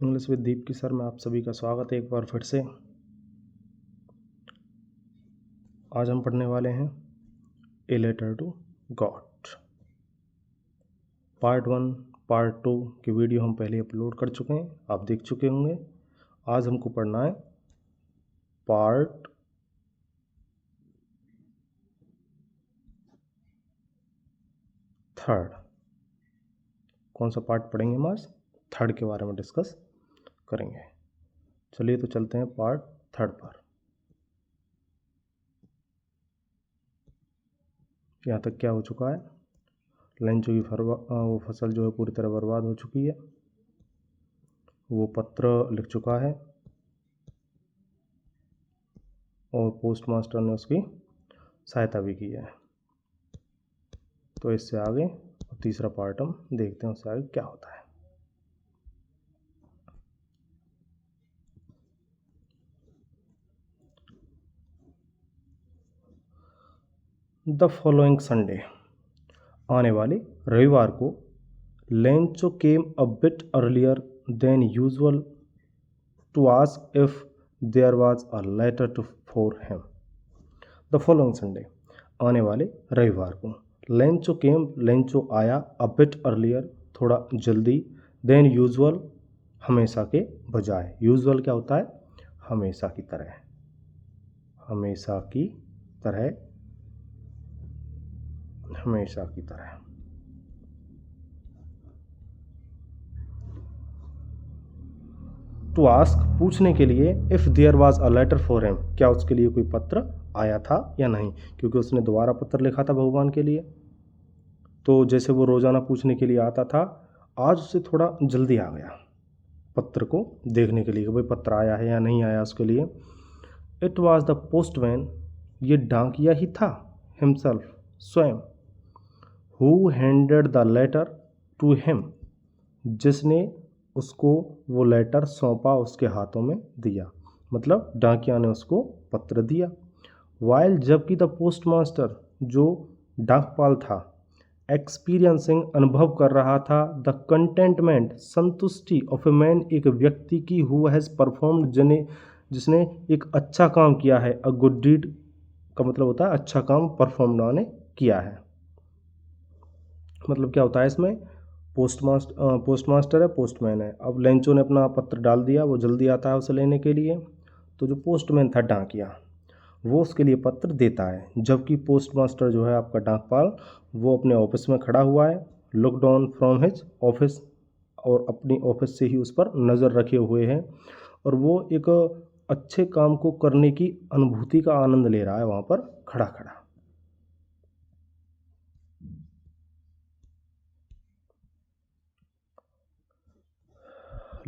English with दीप की sir में आप सभी का स्वागत है एक बार फिर से। आज हम पढ़ने वाले हैं a letter to God. Part 1 part 2 की वीडियो हम पहले अपलोड कर चुके हैं, आप देख चुके होंगे। आज हमको पढ़ना है पार्ट 3। कौन सा पार्ट पढ़ेंगे हम आज? 3 के बारे में डिस्कस करेंगे। चलिए तो चलते हैं पार्ट 3 पर। यहाँ तक क्या हो चुका है? लेंचो की वो फसल जो है पूरी तरह बर्बाद हो चुकी है। वो पत्र लिख चुका है और पोस्ट मास्टर ने उसकी सहायता भी की है। तो इससे आगे तीसरा पार्ट हम देखते हैं, उससे आगे क्या होता है। द फॉलोइंग संडे, आने वाले रविवार को, Lencho came a bit earlier than usual to ask if there was a letter to for him. The following Sunday, आने वाले रविवार को, लेंचो आया, अ बिट अर्लियर थोड़ा जल्दी, देन यूजुअल हमेशा के बजाय। यूजुअल क्या होता है? हमेशा की तरह, हमेशा की तरह, हमेशा की तरह। टू आस्क पूछने के लिए, if there was a letter for him क्या उसके लिए कोई पत्र आया था या नहीं, क्योंकि उसने दोबारा पत्र लिखा था भगवान के लिए। तो जैसे वो रोज़ाना पूछने के लिए आता था, आज उसे थोड़ा जल्दी आ गया पत्र को देखने के लिए कि भाई पत्र आया है या नहीं आया उसके लिए। इट वाज द पोस्टमैन, ये डाकिया ही था, हिमसेल्फ स्वयं, who handed the letter to him, जिसने उसको वो लेटर सौंपा, उसके हाथों में दिया, मतलब डाकिया ने उसको पत्र दिया। वाइल जबकि द पोस्ट मास्टर जो डाकपाल था, एक्सपीरियंसिंग अनुभव कर रहा था, द कंटेंटमेंट संतुष्टि ऑफ ए मैन एक व्यक्ति की, हु हैज़ परफॉर्म्ड जिसने एक अच्छा काम किया है। अ गुड डीड का मतलब होता है अच्छा काम परफॉर्म ने किया है। मतलब क्या होता है इसमें? पोस्ट मास्टर है, पोस्टमैन है। अब लेंचो ने अपना पत्र डाल दिया, वो जल्दी आता है उसे लेने के लिए। तो जो पोस्टमैन था डाकिया, वो उसके लिए पत्र देता है, जबकि पोस्ट मास्टर जो है आपका डाकपाल, वो अपने ऑफिस में खड़ा हुआ है, look down from his office, और अपनी ऑफिस से ही उस पर नज़र रखे हुए हैं, और वो एक अच्छे काम को करने की अनुभूति का आनंद ले रहा है वहाँ पर खड़ा खड़ा।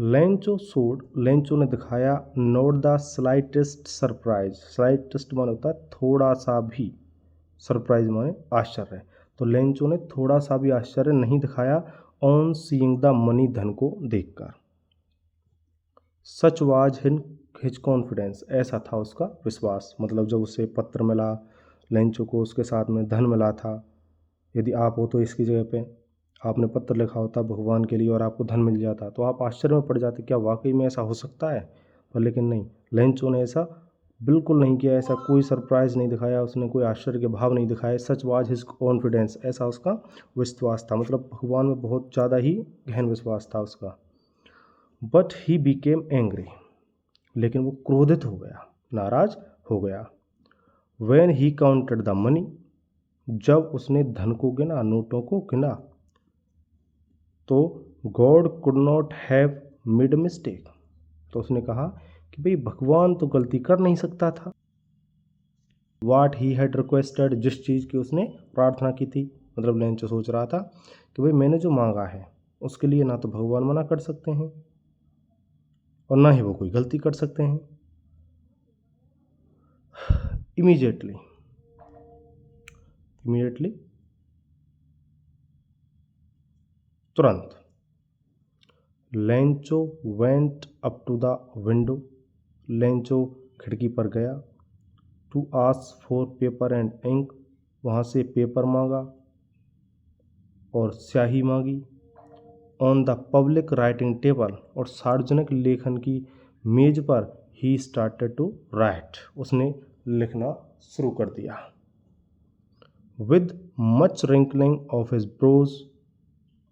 लेंचो ने दिखाया note the slightest surprise. Slightest माने होता है थोड़ा सा भी, सरप्राइज माने आश्चर्य। तो लेंचो ने थोड़ा सा भी आश्चर्य नहीं दिखाया ऑन सीइंग द मनी, धन को देखकर। सच वाज हिज कॉन्फिडेंस, ऐसा था उसका विश्वास। मतलब जब उसे पत्र मिला, लेंचो को उसके साथ में धन मिला था। यदि आप हो तो इसकी जगह पे आपने पत्र लिखा होता भगवान के लिए और आपको धन मिल जाता, तो आप आश्चर्य में पड़ जाते, क्या वाकई में ऐसा हो सकता है? पर लेकिन नहीं, लेंचो ने ऐसा बिल्कुल नहीं किया, ऐसा कोई सरप्राइज़ नहीं दिखाया उसने, कोई आश्चर्य के भाव नहीं दिखाए। सच वाज हिज कॉन्फिडेंस, ऐसा उसका विश्वास था, मतलब भगवान में बहुत ज़्यादा ही गहन विश्वास था उसका। बट ही बिकेम एंग्री, लेकिन वो क्रोधित हो गया, नाराज हो गया। When he counted the money, जब उसने धन को गिना, नोटों को गिना, तो God could not have made mistake, तो उसने कहा कि भाई भगवान तो गलती कर नहीं सकता था। वाट ही हैड रिक्वेस्टेड, जिस चीज़ की उसने प्रार्थना की थी, मतलब लेंचो सोच रहा था कि भाई मैंने जो मांगा है उसके लिए ना तो भगवान मना कर सकते हैं और ना ही वो कोई गलती कर सकते हैं। इमीडिएटली तुरंत, Lencho went up to the window, Lencho खिड़की पर गया, to ask for paper and ink, वहाँ से पेपर मांगा और स्याही मांगी। On the public writing table, और सार्वजनिक लेखन की मेज पर ही स्टार्टेड टू राइट, उसने लिखना शुरू कर दिया। With much wrinkling of his brows,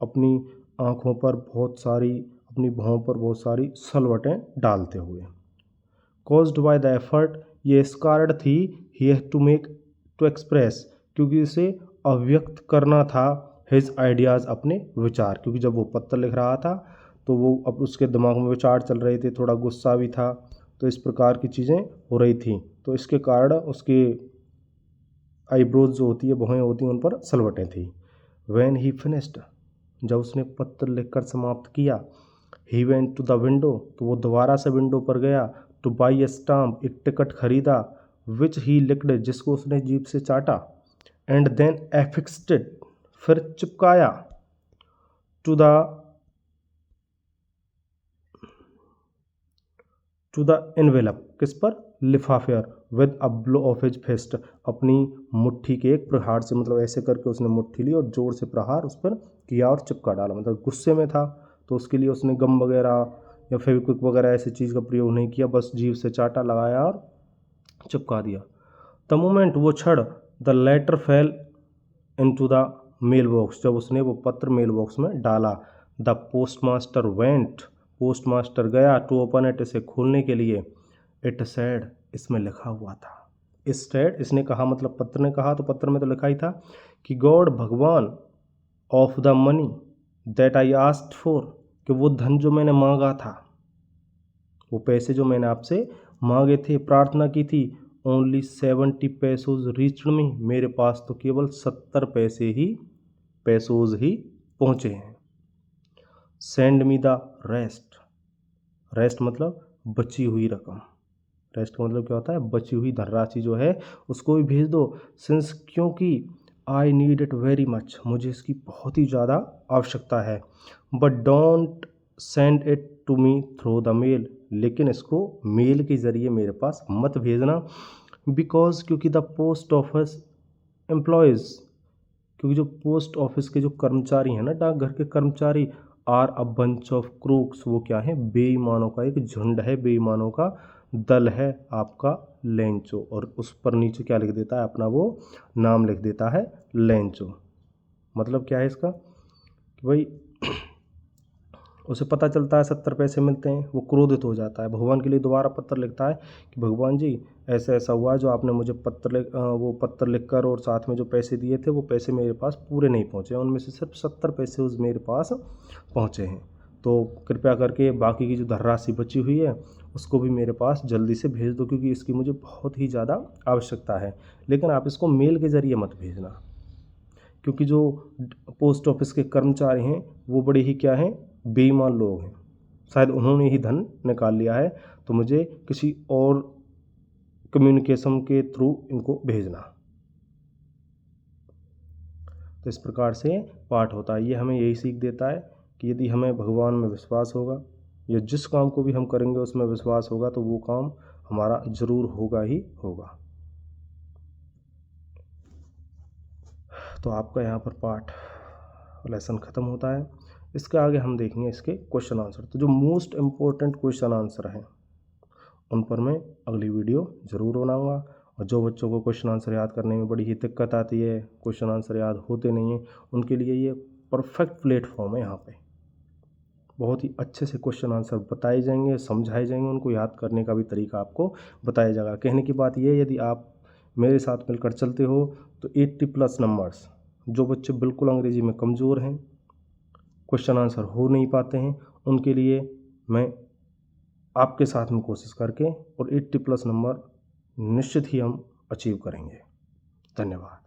अपनी आँखों पर बहुत सारी, अपनी भौं पर बहुत सारी सलवटें डालते हुए। कॉज्ड बाय द एफर्ट, ये स्कार्ड थी, he had to make to express, क्योंकि इसे अव्यक्त करना था, हिज आइडियाज़, अपने विचार, क्योंकि जब वो पत्र लिख रहा था तो वो अब उसके दिमाग में विचार चल रहे थे, थोड़ा गुस्सा भी था, तो इस प्रकार की चीज़ें हो रही थी, तो इसके कारण उसके आईब्रोज जो होती है, भौहें होती हैं, उन पर सलवटें थी। व्हेन ही फिनिश्ड, जब उसने पत्र लिखकर समाप्त किया, he went to the window, तो वो दोबारा से विंडो पर गया, टू बाई ए स्टाम्प, एक टिकट खरीदा, विच ही लिक्ड, जिसको उसने जीभ से चाटा, एंड देन एफिक्स्ड इट, फिर चिपकाया, टू द एनवेलप, किस पर, लिफाफे पर, with a blow of his fist, अपनी मुट्ठी के एक प्रहार से, मतलब ऐसे करके उसने मुट्ठी ली और जोर से प्रहार उस पर किया और चिपका डाला, मतलब गुस्से में था तो उसके लिए उसने गम वगैरह या फेविक्विक वगैरह ऐसी चीज़ का प्रयोग नहीं किया, बस जीभ से चाटा, लगाया और चिपका दिया। द मोमेंट, वो क्षण, the letter fell into the mail box, जब उसने वो पत्र मेल बॉक्स में डाला, द पोस्टमास्टर वेंट, पोस्टमास्टर गया, टू ओपन इट, इसे खोलने के लिए, इट सेड, इसमें लिखा हुआ था, इस सेड, इसने कहा, मतलब पत्र ने कहा, तो पत्र में तो लिखा ही था कि गॉड, भगवान, of the money that I asked for, कि वो धन जो मैंने मांगा था, वो पैसे जो मैंने आपसे मांगे थे, प्रार्थना की थी, ओनली 70 पैसोज रीच्ड मी, मेरे पास तो केवल 70 पैसोज ही पहुँचे हैं। Send me the rest, rest मतलब बची हुई रकम, रेस्ट का मतलब क्या होता है, बची हुई धनराशि जो है उसको भी भेज दो, सिंस, क्योंकि, I need it very much, मुझे इसकी बहुत ही ज़्यादा आवश्यकता है, but don't send it to me through the mail, लेकिन इसको मेल के ज़रिए मेरे पास मत भेजना, बिकॉज, क्योंकि द पोस्ट ऑफिस एम्प्लॉयज़, क्योंकि जो पोस्ट ऑफिस के जो कर्मचारी हैं ना, डाकघर के कर्मचारी, are a bunch of crooks, वो क्या है, बेईमानों का एक झुंड है, बेईमानों का दल है आपका लेंचो, और उस पर नीचे क्या लिख देता है, अपना वो नाम लिख देता है, लेंचो। मतलब क्या है इसका कि भाई उसे पता चलता है 70 पैसे मिलते हैं, वो क्रोधित हो जाता है, भगवान के लिए दोबारा पत्र लिखता है कि भगवान जी, ऐसा ऐसा हुआ, जो आपने मुझे वो पत्र लिखकर और साथ में जो पैसे दिए थे, वो पैसे मेरे पास पूरे नहीं पहुँचे, उनमें से सिर्फ 70 पैसे उस मेरे पास पहुँचे हैं, तो कृपया करके बाकी की जो धनराशि बची हुई है उसको भी मेरे पास जल्दी से भेज दो, क्योंकि इसकी मुझे बहुत ही ज़्यादा आवश्यकता है, लेकिन आप इसको मेल के ज़रिए मत भेजना, क्योंकि जो पोस्ट ऑफिस के कर्मचारी हैं वो बड़े ही क्या हैं, बेईमान लोग हैं, शायद उन्होंने ही धन निकाल लिया है, तो मुझे किसी और कम्युनिकेशन के थ्रू इनको भेजना। तो इस प्रकार से पाठ होता है, ये हमें यही सीख देता है कि यदि हमें भगवान में विश्वास होगा, या जिस काम को भी हम करेंगे उसमें विश्वास होगा, तो वो काम हमारा ज़रूर होगा ही होगा। तो आपका यहाँ पर पाठ लेसन ख़त्म होता है। इसके आगे हम देखेंगे इसके क्वेश्चन आंसर, तो जो मोस्ट इम्पोर्टेंट क्वेश्चन आंसर हैं उन पर मैं अगली वीडियो ज़रूर बनाऊंगा, और जो बच्चों को क्वेश्चन आंसर याद करने में बड़ी ही दिक्कत आती है, क्वेश्चन आंसर याद होते नहीं हैं, उनके लिए ये परफेक्ट प्लेटफॉर्म है। यहाँ पे बहुत ही अच्छे से क्वेश्चन आंसर बताए जाएंगे, समझाए जाएंगे, उनको याद करने का भी तरीका आपको बताया जाएगा। कहने की बात यह है, यदि आप मेरे साथ मिलकर चलते हो तो 80+ नंबर्स, जो बच्चे बिल्कुल अंग्रेजी में कमज़ोर हैं, क्वेश्चन आंसर हो नहीं पाते हैं, उनके लिए मैं आपके साथ में कोशिश करके और 80+ नंबर निश्चित ही हम अचीव करेंगे। धन्यवाद।